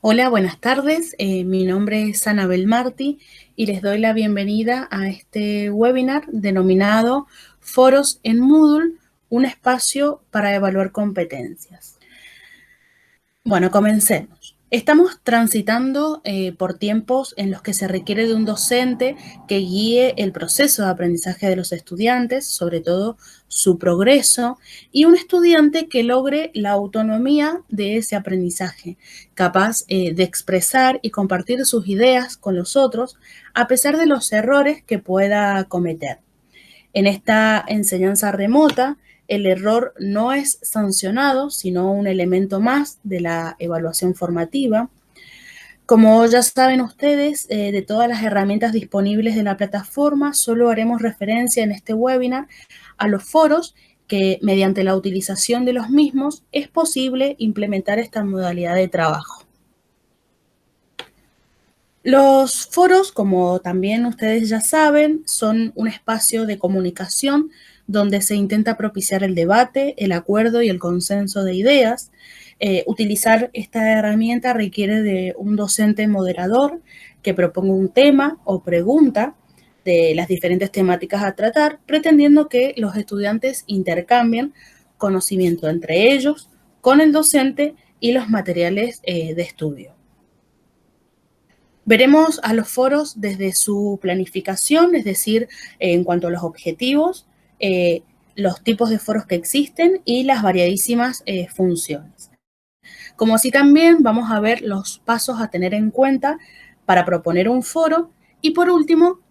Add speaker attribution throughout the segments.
Speaker 1: Hola, buenas tardes. Mi nombre es Anabel Martí y les doy la bienvenida a este webinar denominado Foros en Moodle, un espacio para evaluar competencias. Bueno, comencemos. Estamos transitando por tiempos en los que se requiere de un docente que guíe el proceso de aprendizaje de los estudiantes, sobre todo su progreso, y un estudiante que logre la autonomía de ese aprendizaje, capaz de expresar y compartir sus ideas con los otros, a pesar de los errores que pueda cometer. En esta enseñanza remota, el error no es sancionado, sino un elemento más de la evaluación formativa. Como ya saben ustedes, de todas las herramientas disponibles de la plataforma, solo haremos referencia en este webinar a los foros que mediante la utilización de los mismos es posible implementar esta modalidad de trabajo. Los foros, como también ustedes ya saben, son un espacio de comunicación donde se intenta propiciar el debate, el acuerdo y el consenso de ideas. Utilizar esta herramienta requiere de un docente moderador que proponga un tema o pregunta de las diferentes temáticas a tratar, pretendiendo que los estudiantes intercambien conocimiento entre ellos, con el docente y los materiales de estudio. Veremos a los foros desde su planificación, es decir, en cuanto a los objetivos, los tipos de foros que existen y las variadísimas funciones. Como así también vamos a ver los pasos a tener en cuenta para proponer un foro y por último,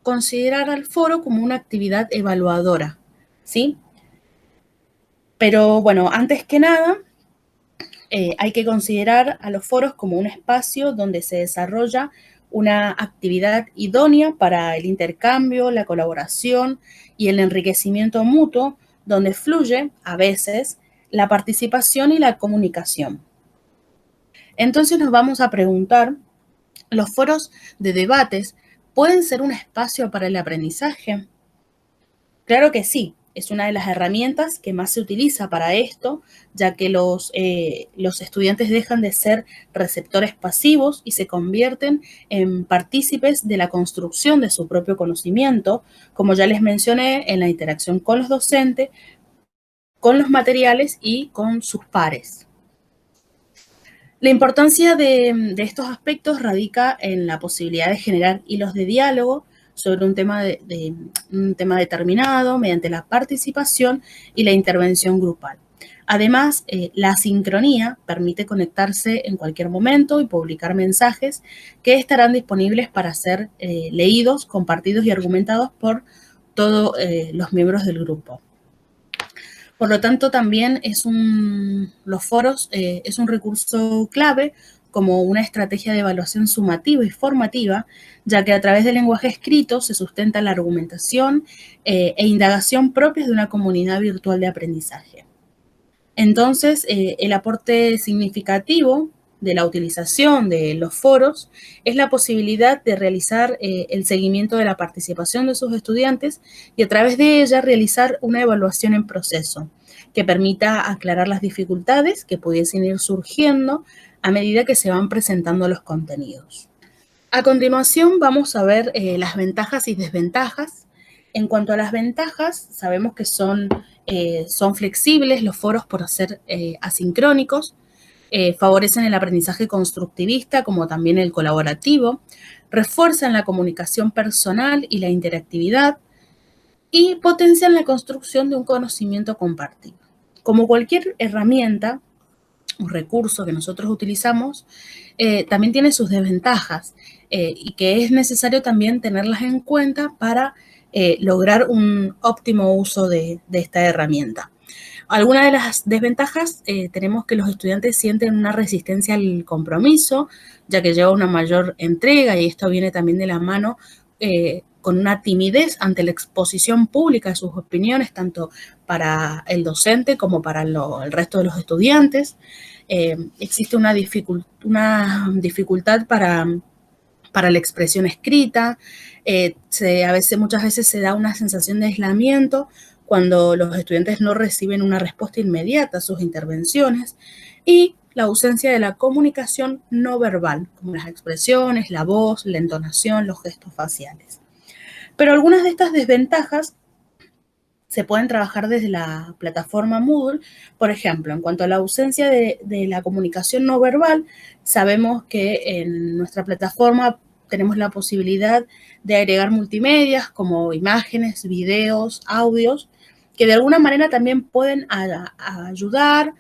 Speaker 1: considerar al foro como una actividad evaluadora, ¿sí? Pero bueno, antes que nada, hay que considerar a los foros como un espacio donde se desarrolla una actividad idónea para el intercambio, la colaboración y el enriquecimiento mutuo, donde fluye, a veces, la participación y la comunicación. Entonces nos vamos a preguntar, ¿los foros de debates pueden ser un espacio para el aprendizaje? Claro que sí, es una de las herramientas que más se utiliza para esto, ya que los estudiantes dejan de ser receptores pasivos y se convierten en partícipes de la construcción de su propio conocimiento, como ya les mencioné, en la interacción con los docentes, con los materiales y con sus pares. La importancia de estos aspectos radica en la posibilidad de generar hilos de diálogo sobre un tema determinado mediante la participación y la intervención grupal. Además, la sincronía permite conectarse en cualquier momento y publicar mensajes que estarán disponibles para ser leídos, compartidos y argumentados por todos los miembros del grupo. Por lo tanto, también los foros es un recurso clave como una estrategia de evaluación sumativa y formativa, ya que a través del lenguaje escrito se sustenta la argumentación e indagación propias de una comunidad virtual de aprendizaje. Entonces, el aporte significativo de la utilización de los foros es la posibilidad de realizar el seguimiento de la participación de sus estudiantes y a través de ella realizar una evaluación en proceso que permita aclarar las dificultades que pudiesen ir surgiendo a medida que se van presentando los contenidos. A continuación vamos a ver las ventajas y desventajas. En cuanto a las ventajas, sabemos que son flexibles los foros por ser asincrónicos, favorecen el aprendizaje constructivista como también el colaborativo, refuerzan la comunicación personal y la interactividad y potencian la construcción de un conocimiento compartido. Como cualquier herramienta, un recurso que nosotros utilizamos, también tiene sus desventajas y que es necesario también tenerlas en cuenta para lograr un óptimo uso de esta herramienta. Algunas de las desventajas, tenemos que los estudiantes sienten una resistencia al compromiso, ya que lleva una mayor entrega y esto viene también de la mano con una timidez ante la exposición pública de sus opiniones, tanto para el docente como para el resto de los estudiantes. Existe una dificultad para la expresión escrita, muchas veces se da una sensación de aislamiento cuando los estudiantes no reciben una respuesta inmediata a sus intervenciones y la ausencia de la comunicación no verbal, como las expresiones, la voz, la entonación, los gestos faciales. Pero algunas de estas desventajas se pueden trabajar desde la plataforma Moodle. Por ejemplo, en cuanto a la ausencia de la comunicación no verbal, sabemos que en nuestra plataforma tenemos la posibilidad de agregar multimedias como imágenes, videos, audios, que de alguna manera también pueden ayudar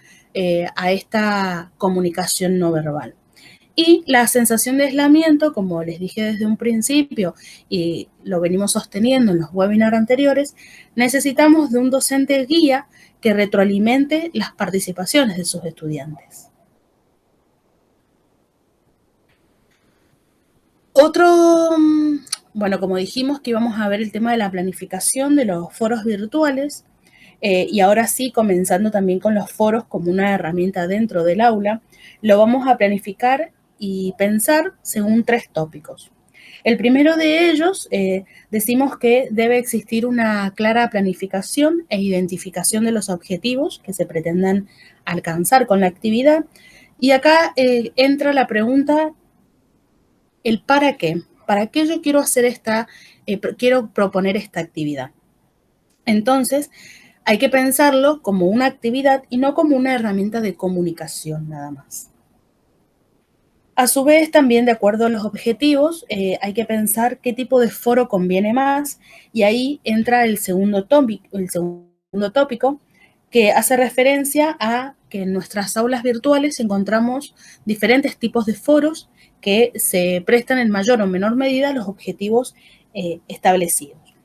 Speaker 1: a esta comunicación no verbal. Y la sensación de aislamiento, como les dije desde un principio y lo venimos sosteniendo en los webinars anteriores, necesitamos de un docente guía que retroalimente las participaciones de sus estudiantes. Bueno, como dijimos que íbamos a ver el tema de la planificación de los foros virtuales, y ahora sí, comenzando también con los foros como una herramienta dentro del aula, lo vamos a planificar y pensar según 3 tópicos. El primero de ellos, decimos que debe existir una clara planificación e identificación de los objetivos que se pretendan alcanzar con la actividad. Y acá entra la pregunta, el para qué. ¿Para qué yo quiero quiero proponer esta actividad? Entonces, hay que pensarlo como una actividad y no como una herramienta de comunicación nada más. A su vez, también de acuerdo a los objetivos, hay que pensar qué tipo de foro conviene más, y ahí entra el segundo tópico, que hace referencia a que en nuestras aulas virtuales encontramos diferentes tipos de foros que se prestan en mayor o menor medida a los objetivos establecidos.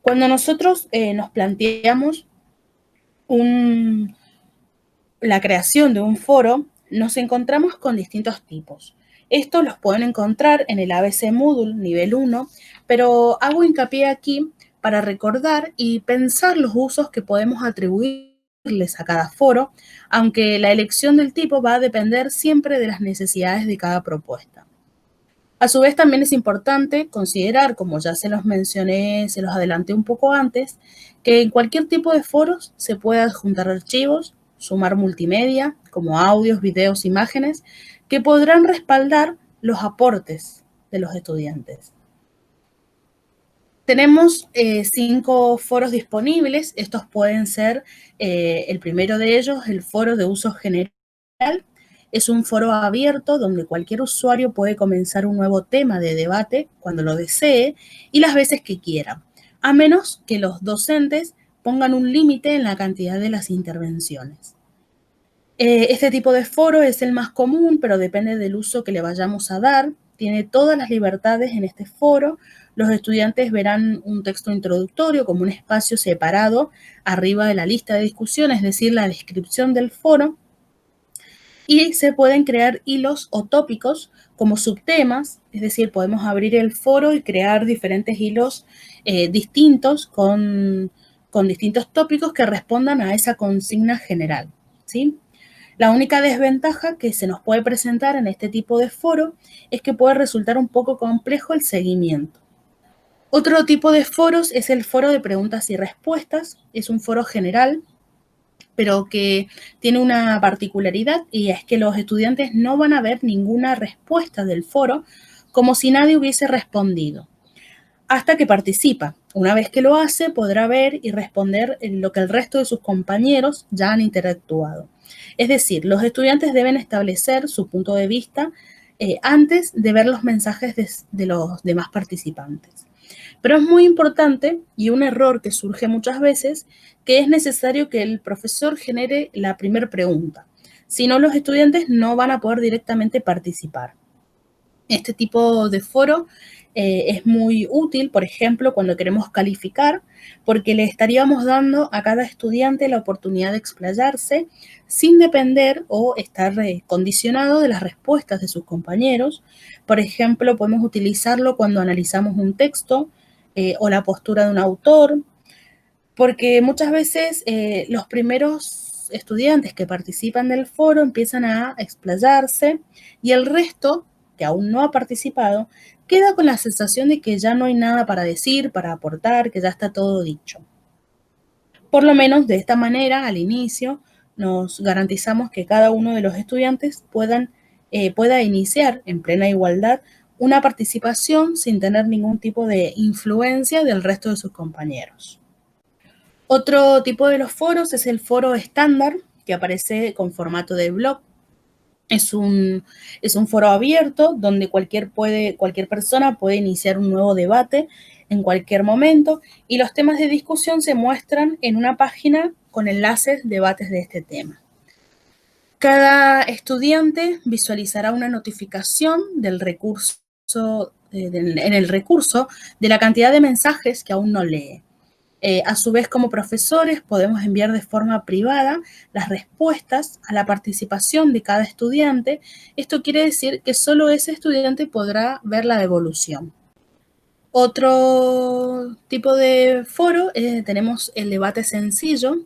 Speaker 1: Cuando nosotros nos planteamos la creación de un foro, nos encontramos con distintos tipos. Estos los pueden encontrar en el ABC Moodle nivel 1, pero hago hincapié aquí para recordar y pensar los usos que podemos atribuirles a cada foro, aunque la elección del tipo va a depender siempre de las necesidades de cada propuesta. A su vez, también es importante considerar, como ya se los mencioné, se los adelanté un poco antes, que en cualquier tipo de foros se puede adjuntar archivos, sumar multimedia, como audios, videos, imágenes, que podrán respaldar los aportes de los estudiantes. Tenemos 5 foros disponibles. Estos pueden ser, el primero de ellos, el foro de uso general. Es un foro abierto donde cualquier usuario puede comenzar un nuevo tema de debate cuando lo desee y las veces que quiera, a menos que los docentes pongan un límite en la cantidad de las intervenciones. Este tipo de foro es el más común, pero depende del uso que le vayamos a dar. Tiene todas las libertades en este foro. Los estudiantes verán un texto introductorio como un espacio separado arriba de la lista de discusión, es decir, la descripción del foro. Y se pueden crear hilos o tópicos como subtemas, es decir, podemos abrir el foro y crear diferentes hilos distintos con distintos tópicos que respondan a esa consigna general, ¿sí? La única desventaja que se nos puede presentar en este tipo de foro es que puede resultar un poco complejo el seguimiento. Otro tipo de foros es el foro de preguntas y respuestas. Es un foro general, pero que tiene una particularidad, y es que los estudiantes no van a ver ninguna respuesta del foro, como si nadie hubiese respondido, hasta que participa. Una vez que lo hace, podrá ver y responder en lo que el resto de sus compañeros ya han interactuado. Es decir, los estudiantes deben establecer su punto de vista antes de ver los mensajes de los demás participantes. Pero es muy importante, y un error que surge muchas veces, que es necesario que el profesor genere la primera pregunta. Si no, los estudiantes no van a poder directamente participar. Este tipo de foro es muy útil, por ejemplo, cuando queremos calificar, porque le estaríamos dando a cada estudiante la oportunidad de explayarse sin depender o estar condicionado de las respuestas de sus compañeros. Por ejemplo, podemos utilizarlo cuando analizamos un texto o la postura de un autor, porque muchas veces los primeros estudiantes que participan del foro empiezan a explayarse y el resto, que aún no ha participado, queda con la sensación de que ya no hay nada para decir, para aportar, que ya está todo dicho. Por lo menos de esta manera, al inicio, nos garantizamos que cada uno de los estudiantes pueda iniciar en plena igualdad una participación sin tener ningún tipo de influencia del resto de sus compañeros. Otro tipo de los foros es el foro estándar, que aparece con formato de blog. Es un foro abierto donde cualquier persona puede iniciar un nuevo debate en cualquier momento y los temas de discusión se muestran en una página con enlaces, debates de este tema. Cada estudiante visualizará una notificación del recurso, en el recurso de la cantidad de mensajes que aún no lee. A su vez, como profesores, podemos enviar de forma privada las respuestas a la participación de cada estudiante. Esto quiere decir que solo ese estudiante podrá ver la devolución. Otro tipo de foro, tenemos el debate sencillo.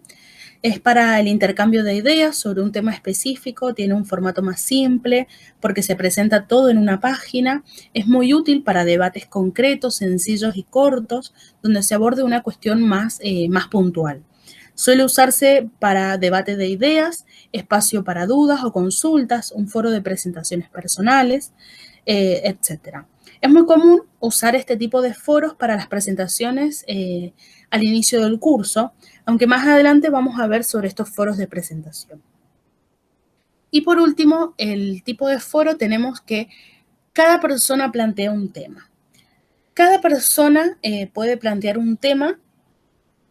Speaker 1: Es para el intercambio de ideas sobre un tema específico, tiene un formato más simple porque se presenta todo en una página. Es muy útil para debates concretos, sencillos y cortos, donde se aborde una cuestión más puntual. Suele usarse para debate de ideas, espacio para dudas o consultas, un foro de presentaciones personales, etc. Es muy común usar este tipo de foros para las presentaciones al inicio del curso, aunque más adelante vamos a ver sobre estos foros de presentación. Y por último, el tipo de foro tenemos que cada persona plantea un tema. Cada persona puede plantear un tema,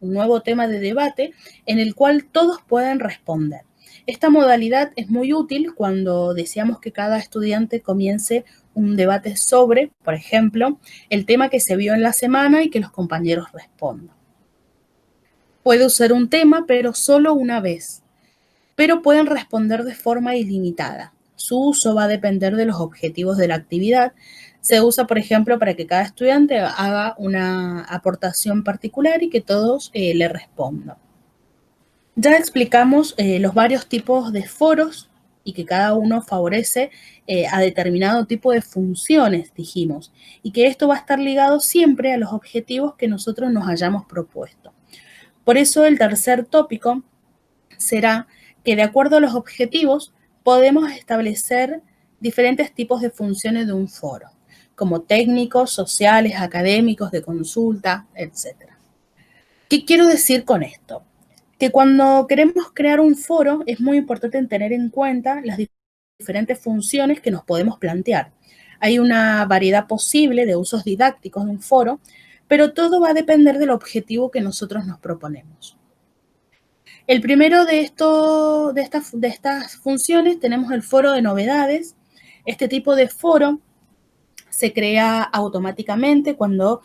Speaker 1: un nuevo tema de debate, en el cual todos pueden responder. Esta modalidad es muy útil cuando deseamos que cada estudiante comience un debate sobre, por ejemplo, el tema que se vio en la semana y que los compañeros respondan. Puede usar un tema, pero solo una vez, pero pueden responder de forma ilimitada. Su uso va a depender de los objetivos de la actividad. Se usa, por ejemplo, para que cada estudiante haga una aportación particular y que todos le respondan. Ya explicamos los varios tipos de foros y que cada uno favorece a determinado tipo de funciones, dijimos, y que esto va a estar ligado siempre a los objetivos que nosotros nos hayamos propuesto. Por eso el tercer tópico será que de acuerdo a los objetivos podemos establecer diferentes tipos de funciones de un foro, como técnicos, sociales, académicos, de consulta, etc. ¿Qué quiero decir con esto? Que cuando queremos crear un foro es muy importante tener en cuenta las diferentes funciones que nos podemos plantear. Hay una variedad posible de usos didácticos de un foro, pero todo va a depender del objetivo que nosotros nos proponemos. El primero de estas funciones tenemos el foro de novedades. Este tipo de foro se crea automáticamente cuando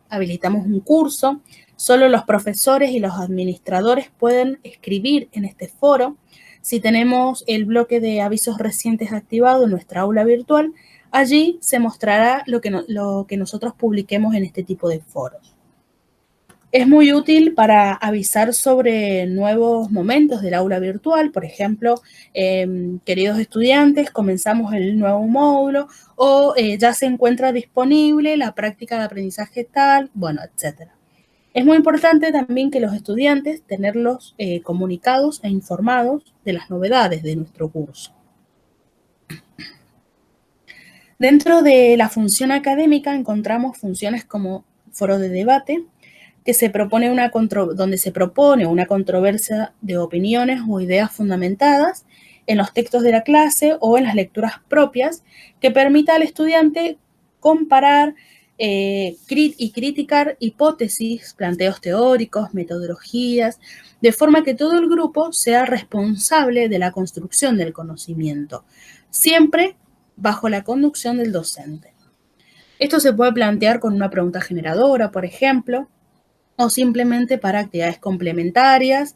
Speaker 1: habilitamos un curso. Solo los profesores y los administradores pueden escribir en este foro. Si tenemos el bloque de avisos recientes activado en nuestra aula virtual, allí se mostrará lo que nosotros publiquemos en este tipo de foros. Es muy útil para avisar sobre nuevos momentos del aula virtual, por ejemplo, queridos estudiantes, comenzamos el nuevo módulo o ya se encuentra disponible la práctica de aprendizaje tal, bueno, etc. Es muy importante también que los estudiantes tenerlos comunicados e informados de las novedades de nuestro curso. Dentro de la función académica encontramos funciones como foro de debate, donde se propone una controversia de opiniones o ideas fundamentadas en los textos de la clase o en las lecturas propias, que permita al estudiante comparar y criticar hipótesis, planteos teóricos, metodologías, de forma que todo el grupo sea responsable de la construcción del conocimiento, siempre bajo la conducción del docente. Esto se puede plantear con una pregunta generadora, por ejemplo, o simplemente para actividades complementarias,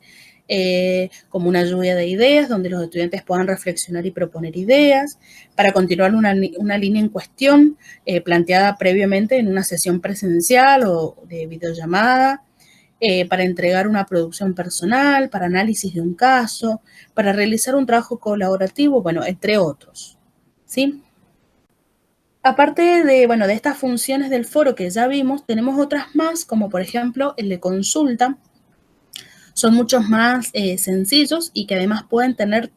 Speaker 1: como una lluvia de ideas, donde los estudiantes puedan reflexionar y proponer ideas, para continuar una línea en cuestión planteada previamente en una sesión presencial o de videollamada, para entregar una producción personal, para análisis de un caso, para realizar un trabajo colaborativo, bueno, entre otros, ¿sí? Aparte de estas funciones del foro que ya vimos, tenemos otras más, como por ejemplo el de consulta. son mucho más sencillos y que además pueden tener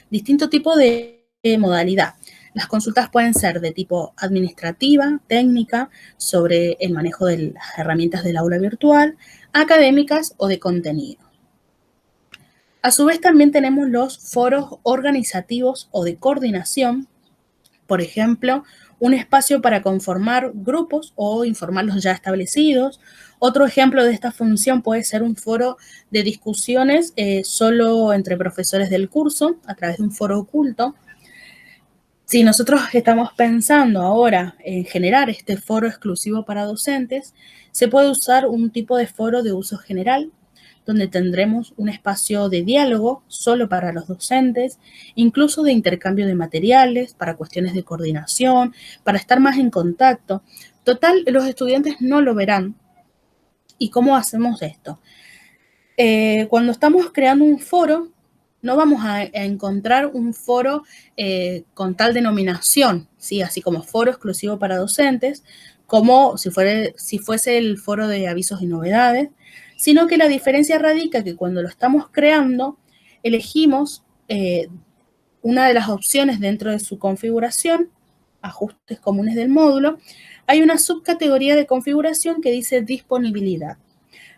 Speaker 1: distinto tipo de modalidad. Las consultas pueden ser de tipo administrativa, técnica, sobre el manejo de las herramientas del aula virtual, académicas o de contenido. A su vez también tenemos los foros organizativos o de coordinación, por ejemplo, un espacio para conformar grupos o informar los ya establecidos. Otro ejemplo de esta función puede ser un foro de discusiones solo entre profesores del curso a través de un foro oculto. Si nosotros estamos pensando ahora en generar este foro exclusivo para docentes, se puede usar un tipo de foro de uso general, donde tendremos un espacio de diálogo solo para los docentes, incluso de intercambio de materiales, para cuestiones de coordinación, para estar más en contacto. Total, los estudiantes no lo verán. ¿Y cómo hacemos esto? Cuando estamos creando un foro, no vamos a encontrar un foro con tal denominación, ¿sí? Así como foro exclusivo para docentes, como si fuese el foro de avisos y novedades, sino que la diferencia radica que cuando lo estamos creando, elegimos una de las opciones dentro de su configuración, ajustes comunes del módulo, hay una subcategoría de configuración que dice disponibilidad.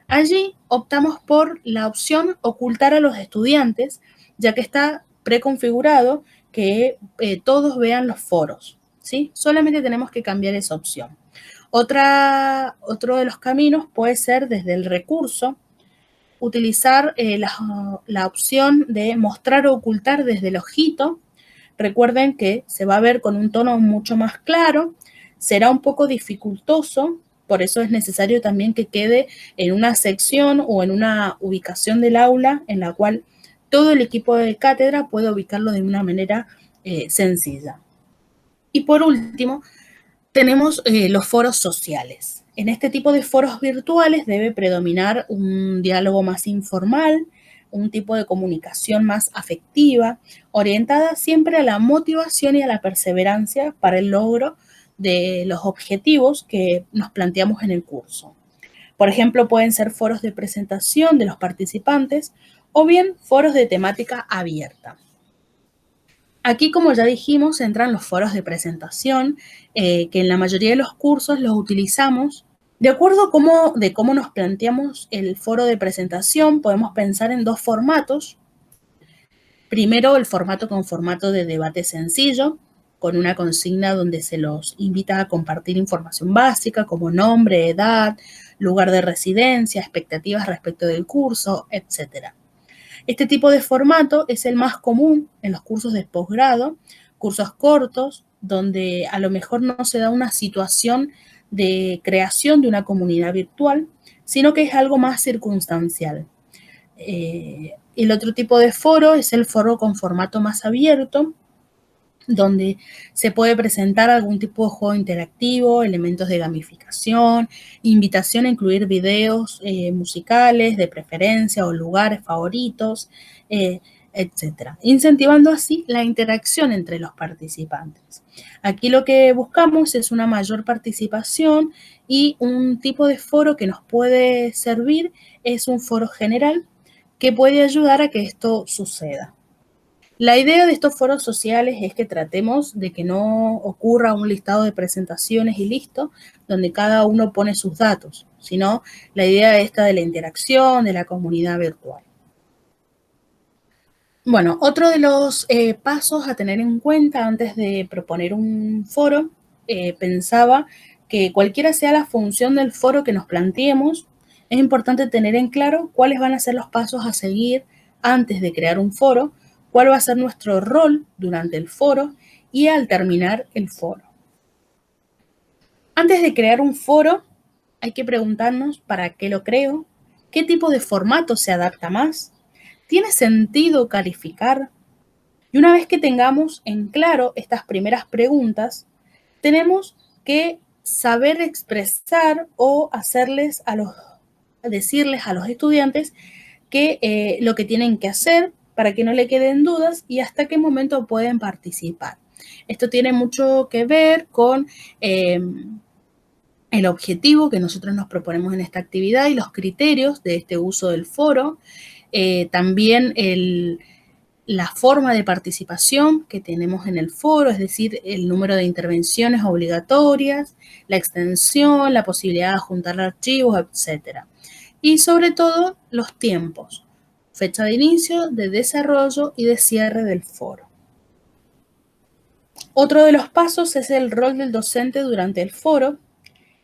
Speaker 1: Allí optamos por la opción ocultar a los estudiantes, ya que está preconfigurado que todos vean los foros, ¿sí? Solamente tenemos que cambiar esa opción. Otro de los caminos puede ser desde el recurso, utilizar la opción de mostrar o ocultar desde el ojito. Recuerden que se va a ver con un tono mucho más claro, será un poco dificultoso, por eso es necesario también que quede en una sección o en una ubicación del aula en la cual todo el equipo de cátedra pueda ubicarlo de una manera sencilla. Y por último, tenemos los foros sociales. En este tipo de foros virtuales debe predominar un diálogo más informal, un tipo de comunicación más afectiva, orientada siempre a la motivación y a la perseverancia para el logro de los objetivos que nos planteamos en el curso. Por ejemplo, pueden ser foros de presentación de los participantes o bien foros de temática abierta. Aquí, como ya dijimos, entran los foros de presentación, que en la mayoría de los cursos los utilizamos. De acuerdo a cómo nos planteamos el foro de presentación, podemos pensar en dos formatos. Primero, el formato con formato de debate sencillo, con una consigna donde se los invita a compartir información básica como nombre, edad, lugar de residencia, expectativas respecto del curso, etc. Este tipo de formato es el más común en los cursos de posgrado, cursos cortos, donde a lo mejor no se da una situación de creación de una comunidad virtual, sino que es algo más circunstancial. El otro tipo de foro es el foro con formato más abierto, donde se puede presentar algún tipo de juego interactivo, elementos de gamificación, invitación a incluir videos musicales de preferencia o lugares favoritos, etcétera, incentivando así la interacción entre los participantes. Aquí lo que buscamos es una mayor participación y un tipo de foro que nos puede servir es un foro general que puede ayudar a que esto suceda. La idea de estos foros sociales es que tratemos de que no ocurra un listado de presentaciones y listo, donde cada uno pone sus datos, sino la idea esta de la interacción, de la comunidad virtual. Bueno, otro de los pasos a tener en cuenta antes de proponer un foro, pensaba que cualquiera sea la función del foro que nos planteemos, es importante tener en claro cuáles van a ser los pasos a seguir antes de crear un foro, cuál va a ser nuestro rol durante el foro y al terminar el foro. Antes de crear un foro, hay que preguntarnos para qué lo creo, qué tipo de formato se adapta más, ¿tiene sentido calificar? Y una vez que tengamos en claro estas primeras preguntas, tenemos que saber expresar o decirles a los estudiantes lo que tienen que hacer para que no le queden dudas y hasta qué momento pueden participar. Esto tiene mucho que ver con el objetivo que nosotros nos proponemos en esta actividad y los criterios de este uso del foro, también la forma de participación que tenemos en el foro, es decir, el número de intervenciones obligatorias, la extensión, la posibilidad de juntar archivos, etc. Y sobre todo los tiempos, fecha de inicio, de desarrollo y de cierre del foro. Otro de los pasos es el rol del docente durante el foro,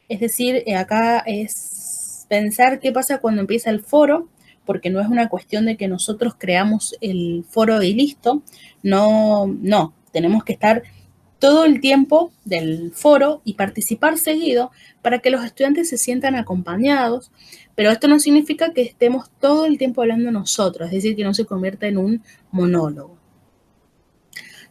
Speaker 1: es decir, acá es pensar qué pasa cuando empieza el foro, porque no es una cuestión de que nosotros creamos el foro y listo, no, tenemos que estar todo el tiempo del foro y participar seguido para que los estudiantes se sientan acompañados, pero esto no significa que estemos todo el tiempo hablando nosotros, es decir, que no se convierta en un monólogo.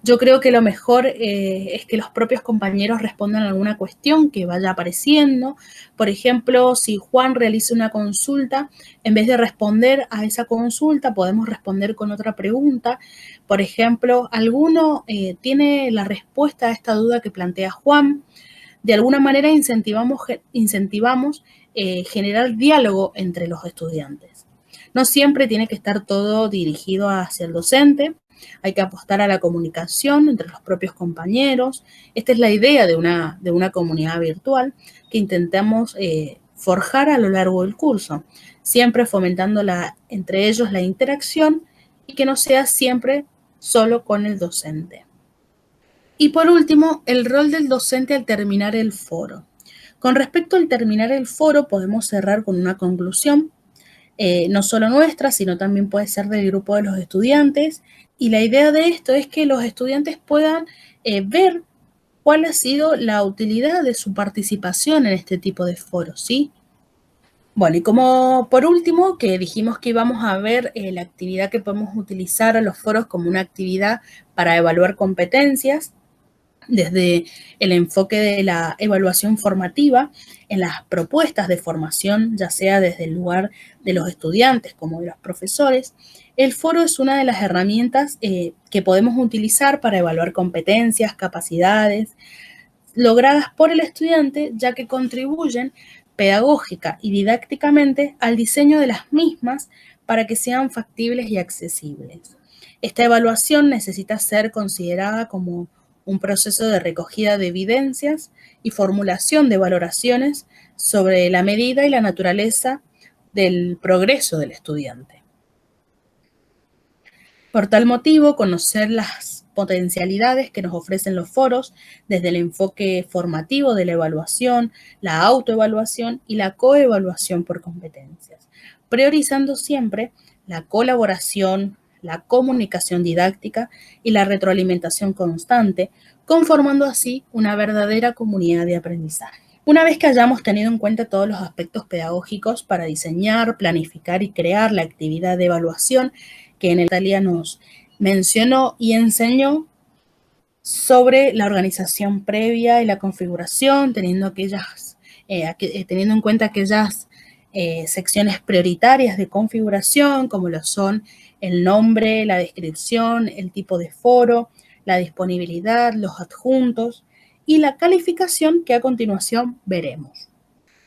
Speaker 1: Yo creo que lo mejor es que los propios compañeros respondan a alguna cuestión que vaya apareciendo. Por ejemplo, si Juan realiza una consulta, en vez de responder a esa consulta, podemos responder con otra pregunta. Por ejemplo, ¿alguno tiene la respuesta a esta duda que plantea Juan? De alguna manera incentivamos generar diálogo entre los estudiantes. No siempre tiene que estar todo dirigido hacia el docente. Hay que apostar a la comunicación entre los propios compañeros. Esta es la idea de una comunidad virtual que intentamos forjar a lo largo del curso, siempre fomentando entre ellos la interacción y que no sea siempre solo con el docente. Y por último, el rol del docente al terminar el foro. Con respecto al terminar el foro, podemos cerrar con una conclusión, no solo nuestra, sino también puede ser del grupo de los estudiantes. Y la idea de esto es que los estudiantes puedan ver cuál ha sido la utilidad de su participación en este tipo de foros, ¿sí? Bueno, y como por último, que dijimos que íbamos a ver la actividad que podemos utilizar a los foros como una actividad para evaluar competencias, desde el enfoque de la evaluación formativa en las propuestas de formación, ya sea desde el lugar de los estudiantes como de los profesores. El foro es una de las herramientas que podemos utilizar para evaluar competencias, capacidades logradas por el estudiante, ya que contribuyen pedagógica y didácticamente al diseño de las mismas para que sean factibles y accesibles. Esta evaluación necesita ser considerada como un proceso de recogida de evidencias y formulación de valoraciones sobre la medida y la naturaleza del progreso del estudiante. Por tal motivo, conocer las potencialidades que nos ofrecen los foros desde el enfoque formativo de la evaluación, la autoevaluación y la coevaluación por competencias, priorizando siempre la colaboración, la comunicación didáctica y la retroalimentación constante, conformando así una verdadera comunidad de aprendizaje. Una vez que hayamos tenido en cuenta todos los aspectos pedagógicos para diseñar, planificar y crear la actividad de evaluación que en Natalia nos mencionó y enseñó sobre la organización previa y la configuración, teniendo en cuenta aquellas secciones prioritarias de configuración, como lo son el nombre, la descripción, el tipo de foro, la disponibilidad, los adjuntos y la calificación que a continuación veremos.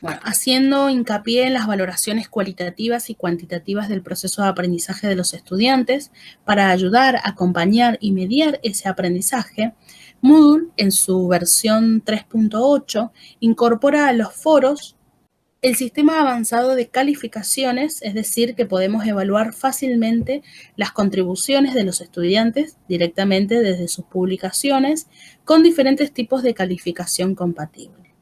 Speaker 1: Bueno, haciendo hincapié en las valoraciones cualitativas y cuantitativas del proceso de aprendizaje de los estudiantes para ayudar, acompañar y mediar ese aprendizaje, Moodle, en su versión 3.8, incorpora a los foros el sistema avanzado de calificaciones, es decir, que podemos evaluar fácilmente las contribuciones de los estudiantes directamente desde sus publicaciones con diferentes tipos de calificación compatible.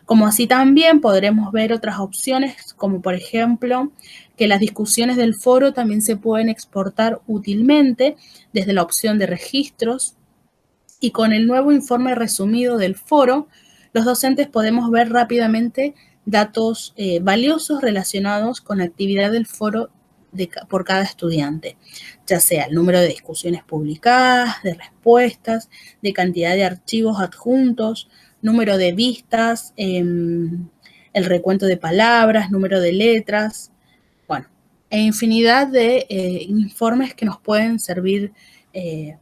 Speaker 1: Como así también podremos ver otras opciones, como por ejemplo que las discusiones del foro también se pueden exportar útilmente desde la opción de registros, y con el nuevo informe resumido del foro, los docentes podemos ver rápidamente datos valiosos relacionados con la actividad del foro por cada estudiante, ya sea el número de discusiones publicadas, de respuestas, de cantidad de archivos adjuntos, número de vistas, el recuento de palabras, número de letras, bueno, e infinidad de informes que nos pueden servir, en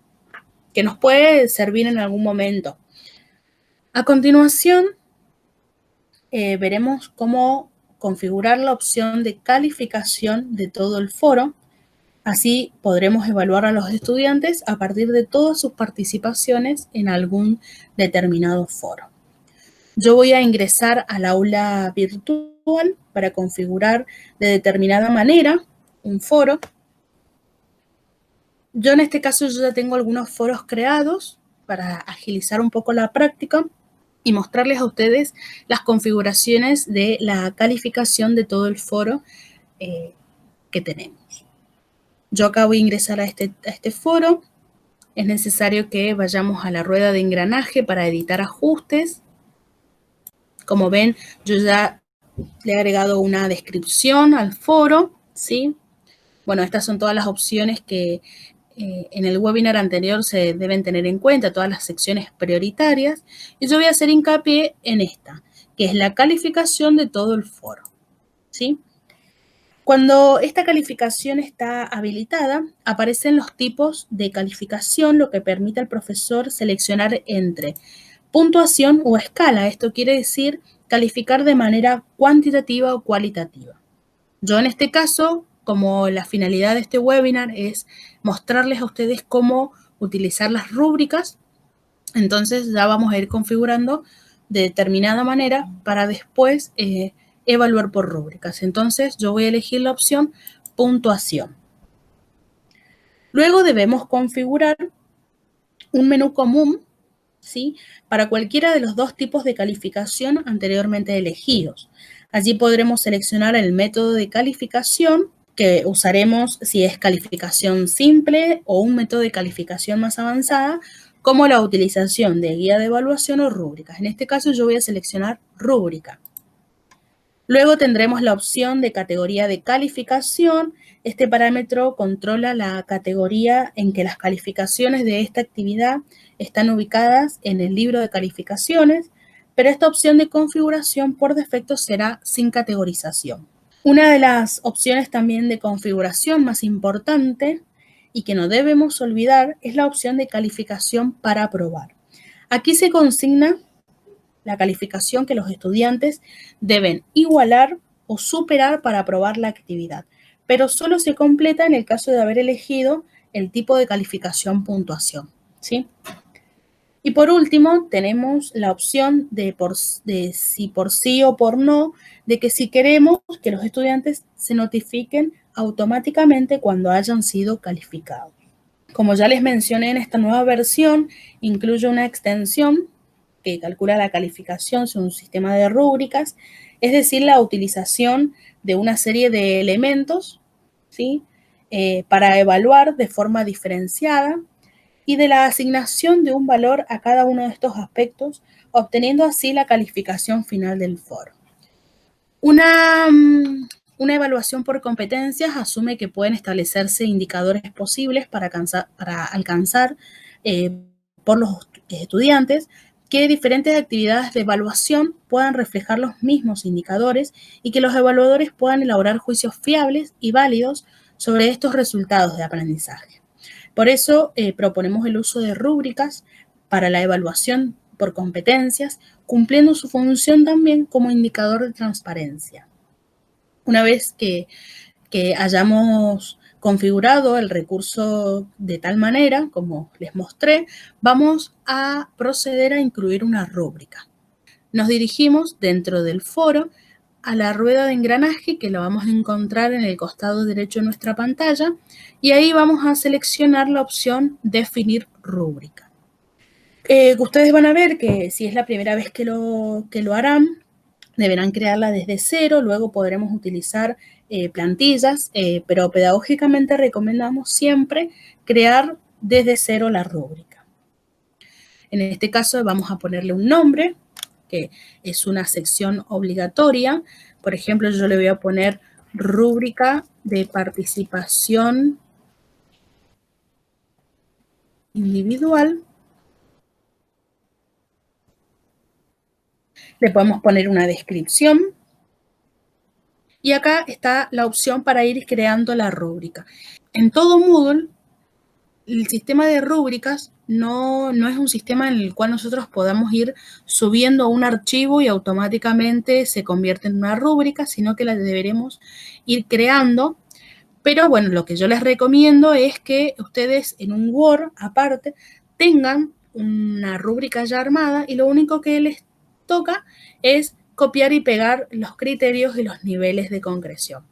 Speaker 1: algún momento. A continuación, veremos cómo configurar la opción de calificación de todo el foro. Así podremos evaluar a los estudiantes a partir de todas sus participaciones en algún determinado foro. Yo voy a ingresar al aula virtual para configurar de determinada manera un foro. Yo en este caso ya tengo algunos foros creados para agilizar un poco la práctica y mostrarles a ustedes las configuraciones de la calificación de todo el foro que tenemos. Yo acá voy a ingresar a este foro. Es necesario que vayamos a la rueda de engranaje para editar ajustes. Como ven, yo ya le he agregado una descripción al foro, ¿sí? Bueno, estas son todas las opciones que en el webinar anterior se deben tener en cuenta, todas las secciones prioritarias. Y yo voy a hacer hincapié en esta, que es la calificación de todo el foro, ¿sí? Cuando esta calificación está habilitada, aparecen los tipos de calificación, lo que permite al profesor seleccionar entre puntuación o escala. Esto quiere decir calificar de manera cuantitativa o cualitativa. Yo en este caso, como la finalidad de este webinar es mostrarles a ustedes cómo utilizar las rúbricas, entonces ya vamos a ir configurando de determinada manera para después evaluar por rúbricas. Entonces yo voy a elegir la opción puntuación. Luego debemos configurar un menú común, ¿sí?, para cualquiera de los dos tipos de calificación anteriormente elegidos. Allí podremos seleccionar el método de calificación que usaremos si es calificación simple o un método de calificación más avanzada, como la utilización de guía de evaluación o rúbricas. En este caso yo voy a seleccionar rúbrica. Luego tendremos la opción de categoría de calificación. Este parámetro controla la categoría en que las calificaciones de esta actividad están ubicadas en el libro de calificaciones, pero esta opción de configuración por defecto será sin categorización. Una de las opciones también de configuración más importante y que no debemos olvidar es la opción de calificación para aprobar. Aquí se consigna la calificación que los estudiantes deben igualar o superar para aprobar la actividad, pero solo se completa en el caso de haber elegido el tipo de calificación puntuación, ¿sí? Y por último, tenemos la opción de si por sí o por no, de que si queremos que los estudiantes se notifiquen automáticamente cuando hayan sido calificados. Como ya les mencioné, en esta nueva versión incluye una extensión que calcula la calificación según un sistema de rúbricas, es decir, la utilización de una serie de elementos, ¿sí?, para evaluar de forma diferenciada y de la asignación de un valor a cada uno de estos aspectos, obteniendo así la calificación final del foro. Una evaluación por competencias asume que pueden establecerse indicadores posibles para alcanzar por los estudiantes que diferentes actividades de evaluación puedan reflejar los mismos indicadores y que los evaluadores puedan elaborar juicios fiables y válidos sobre estos resultados de aprendizaje. Por eso proponemos el uso de rúbricas para la evaluación por competencias, cumpliendo su función también como indicador de transparencia. Una vez que hayamos configurado el recurso de tal manera, como les mostré, vamos a proceder a incluir una rúbrica. Nos dirigimos dentro del foro a la rueda de engranaje que la vamos a encontrar en el costado derecho de nuestra pantalla y ahí vamos a seleccionar la opción definir rúbrica. Ustedes van a ver que si es la primera vez que lo harán, deberán crearla desde cero, luego podremos utilizar plantillas, pero pedagógicamente recomendamos siempre crear desde cero la rúbrica. En este caso vamos a ponerle un nombre, que es una sección obligatoria. Por ejemplo, yo le voy a poner rúbrica de participación individual. Le podemos poner una descripción. Y acá está la opción para ir creando la rúbrica. En todo Moodle el sistema de rúbricas no es un sistema en el cual nosotros podamos ir subiendo un archivo y automáticamente se convierte en una rúbrica, sino que la deberemos ir creando. Pero bueno, lo que yo les recomiendo es que ustedes en un Word aparte tengan una rúbrica ya armada y lo único que les toca es copiar y pegar los criterios y los niveles de concreción.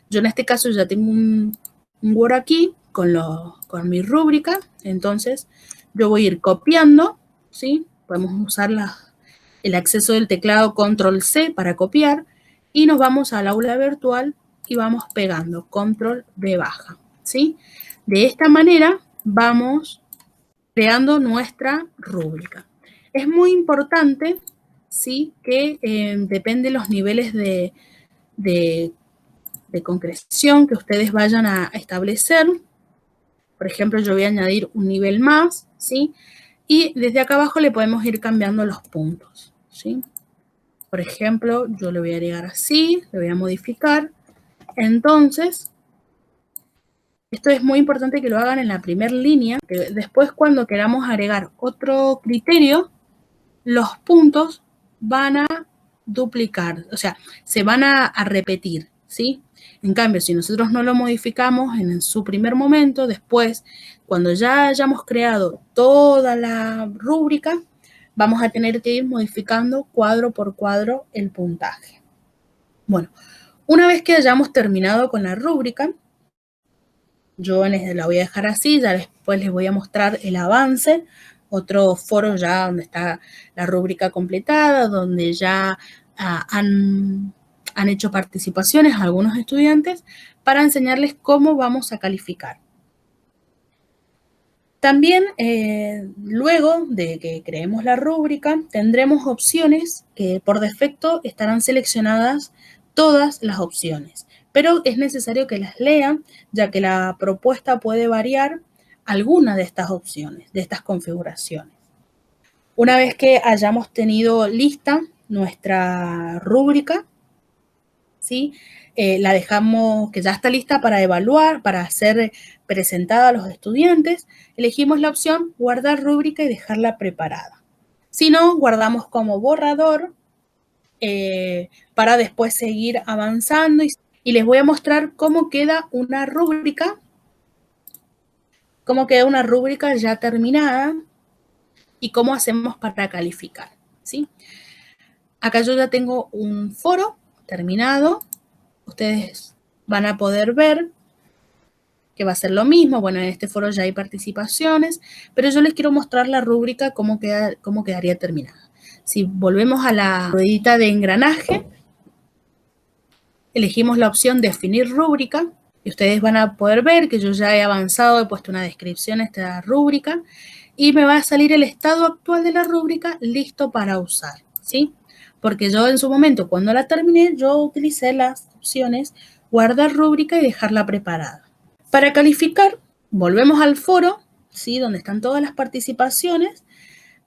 Speaker 1: Yo en este caso ya tengo un Word aquí con mi rúbrica, entonces yo voy a ir copiando, ¿sí? Podemos usar el acceso del teclado Control C para copiar y nos vamos al aula virtual y vamos pegando Control V baja, ¿sí? De esta manera vamos creando nuestra rúbrica. Es muy importante, ¿sí? Que depende de los niveles de concreción que ustedes vayan a establecer. Por ejemplo, yo voy a añadir un nivel más, ¿sí? Y desde acá abajo le podemos ir cambiando los puntos, ¿sí? Por ejemplo, yo le voy a agregar así, le voy a modificar. Entonces, esto es muy importante que lo hagan en la primera línea. Después, cuando queramos agregar otro criterio, los puntos van a duplicar, o sea, se van a repetir, ¿sí? En cambio, si nosotros no lo modificamos en su primer momento, después, cuando ya hayamos creado toda la rúbrica, vamos a tener que ir modificando cuadro por cuadro el puntaje. Bueno, una vez que hayamos terminado con la rúbrica, yo la voy a dejar así, ya después les voy a mostrar el avance, otro foro ya donde está la rúbrica completada, donde ya han hecho participaciones algunos estudiantes para enseñarles cómo vamos a calificar. También, luego de que creemos la rúbrica, tendremos opciones que por defecto estarán seleccionadas todas las opciones, pero es necesario que las lean, ya que la propuesta puede variar alguna de estas opciones, de estas configuraciones. Una vez que hayamos tenido lista nuestra rúbrica, ¿sí? La dejamos que ya está lista para evaluar, para ser presentada a los estudiantes. Elegimos la opción guardar rúbrica y dejarla preparada. Si no, guardamos como borrador para después seguir avanzando y les voy a mostrar cómo queda una rúbrica ya terminada y cómo hacemos para calificar, ¿sí? Acá yo ya tengo un foro terminado. Ustedes van a poder ver que va a ser lo mismo. Bueno, en este foro ya hay participaciones, pero yo les quiero mostrar la rúbrica cómo quedaría terminada. Si volvemos a la ruedita de engranaje, elegimos la opción definir rúbrica y ustedes van a poder ver que yo ya he avanzado, he puesto una descripción a esta rúbrica y me va a salir el estado actual de la rúbrica listo para usar, ¿sí? Porque yo en su momento, cuando la terminé, yo utilicé las opciones guardar rúbrica y dejarla preparada. Para calificar, volvemos al foro, ¿sí? Donde están todas las participaciones.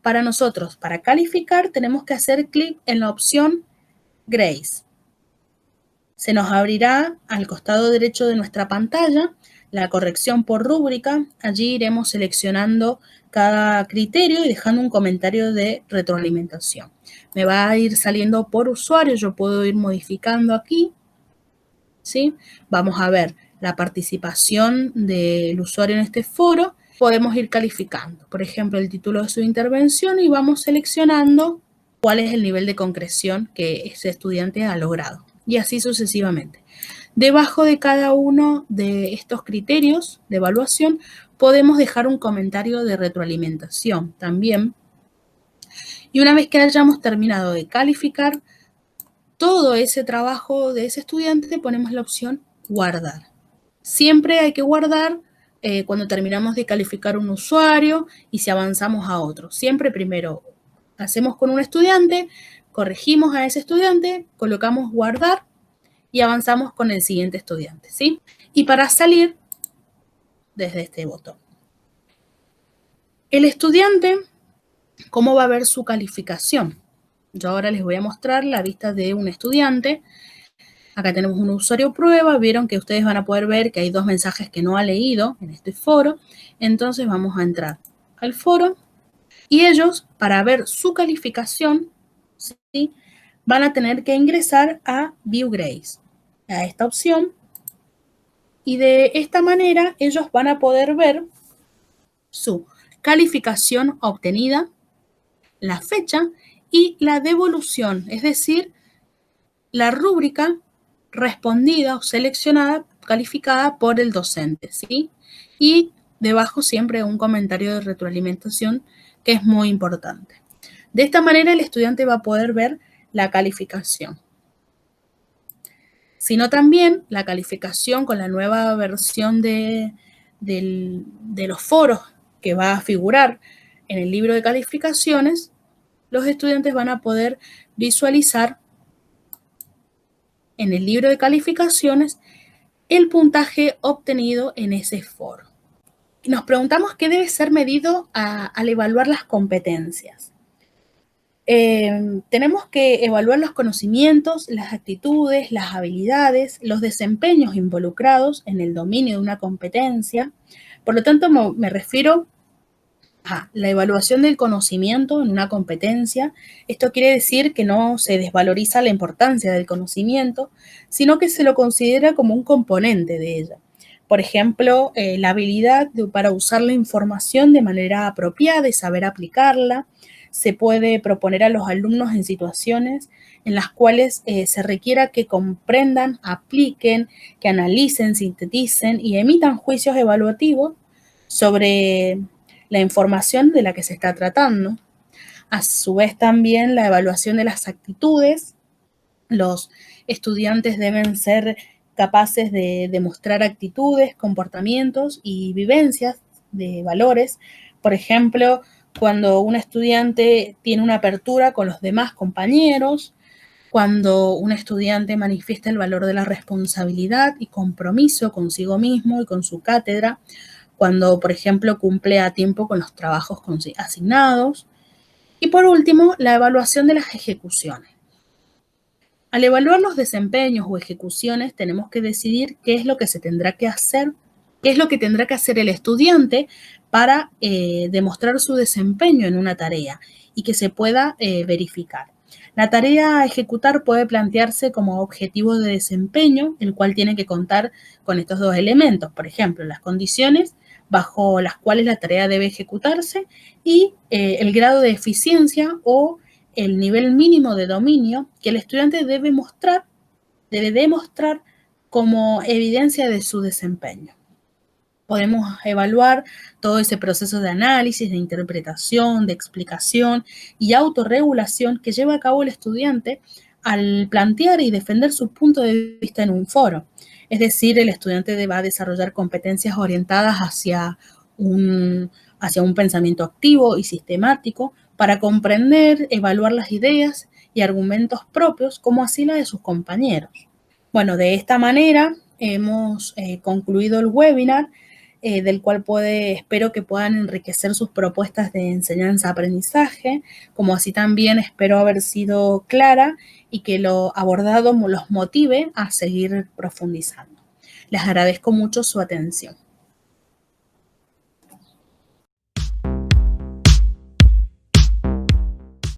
Speaker 1: Para nosotros, para calificar, tenemos que hacer clic en la opción Grace. Se nos abrirá al costado derecho de nuestra pantalla la corrección por rúbrica. Allí iremos seleccionando cada criterio y dejando un comentario de retroalimentación. Me va a ir saliendo por usuario, yo puedo ir modificando aquí, ¿sí? Vamos a ver la participación del usuario en este foro. Podemos ir calificando, por ejemplo, el título de su intervención y vamos seleccionando cuál es el nivel de concreción que ese estudiante ha logrado. Y así sucesivamente. Debajo de cada uno de estos criterios de evaluación podemos dejar un comentario de retroalimentación también. Y una vez que hayamos terminado de calificar todo ese trabajo de ese estudiante, ponemos la opción guardar. Siempre hay que guardar cuando terminamos de calificar un usuario y si avanzamos a otro. Siempre primero hacemos con un estudiante, corregimos a ese estudiante, colocamos guardar y avanzamos con el siguiente estudiante, ¿sí? Y para salir, desde este botón. El estudiante, ¿cómo va a ver su calificación? Yo ahora les voy a mostrar la vista de un estudiante. Acá tenemos un usuario prueba. Vieron que ustedes van a poder ver que hay 2 mensajes que no ha leído en este foro. Entonces vamos a entrar al foro y ellos, para ver su calificación, ¿sí?, van a tener que ingresar a View Grades, a esta opción, y de esta manera ellos van a poder ver su calificación obtenida, la fecha y la devolución, es decir, la rúbrica respondida o seleccionada, calificada por el docente, ¿sí? Y debajo siempre un comentario de retroalimentación que es muy importante. De esta manera el estudiante va a poder ver la calificación. Sino también la calificación con la nueva versión de los foros que va a figurar en el libro de calificaciones, los estudiantes van a poder visualizar en el libro de calificaciones el puntaje obtenido en ese foro. Y nos preguntamos qué debe ser medido al evaluar las competencias. Tenemos que evaluar los conocimientos, las actitudes, las habilidades, los desempeños involucrados en el dominio de una competencia. Por lo tanto, me refiero a la evaluación del conocimiento en una competencia. Esto quiere decir que no se desvaloriza la importancia del conocimiento, sino que se lo considera como un componente de ella. Por ejemplo, la habilidad para usar la información de manera apropiada y saber aplicarla. Se puede proponer a los alumnos en situaciones en las cuales se requiera que comprendan, apliquen, que analicen, sinteticen y emitan juicios evaluativos sobre la información de la que se está tratando. A su vez también la evaluación de las actitudes. Los estudiantes deben ser capaces de demostrar actitudes, comportamientos y vivencias de valores. Por ejemplo, cuando un estudiante tiene una apertura con los demás compañeros, cuando un estudiante manifiesta el valor de la responsabilidad y compromiso consigo mismo y con su cátedra, cuando, por ejemplo, cumple a tiempo con los trabajos asignados. Y por último, la evaluación de las ejecuciones. Al evaluar los desempeños o ejecuciones, tenemos que decidir qué es lo que se tendrá que hacer, qué es lo que tendrá que hacer el estudiante para demostrar su desempeño en una tarea y que se pueda verificar. La tarea a ejecutar puede plantearse como objetivo de desempeño, el cual tiene que contar con estos 2 elementos, por ejemplo, las condiciones bajo las cuales la tarea debe ejecutarse y el grado de eficiencia o el nivel mínimo de dominio que el estudiante debe demostrar como evidencia de su desempeño. Podemos evaluar todo ese proceso de análisis, de interpretación, de explicación y autorregulación que lleva a cabo el estudiante al plantear y defender su punto de vista en un foro. Es decir, el estudiante va a desarrollar competencias orientadas hacia un pensamiento activo y sistemático para comprender, evaluar las ideas y argumentos propios, como así la de sus compañeros. Bueno, de esta manera hemos concluido el webinar, del cual espero que puedan enriquecer sus propuestas de enseñanza-aprendizaje, como así también espero haber sido clara y que lo abordado los motive a seguir profundizando. Les agradezco mucho su atención.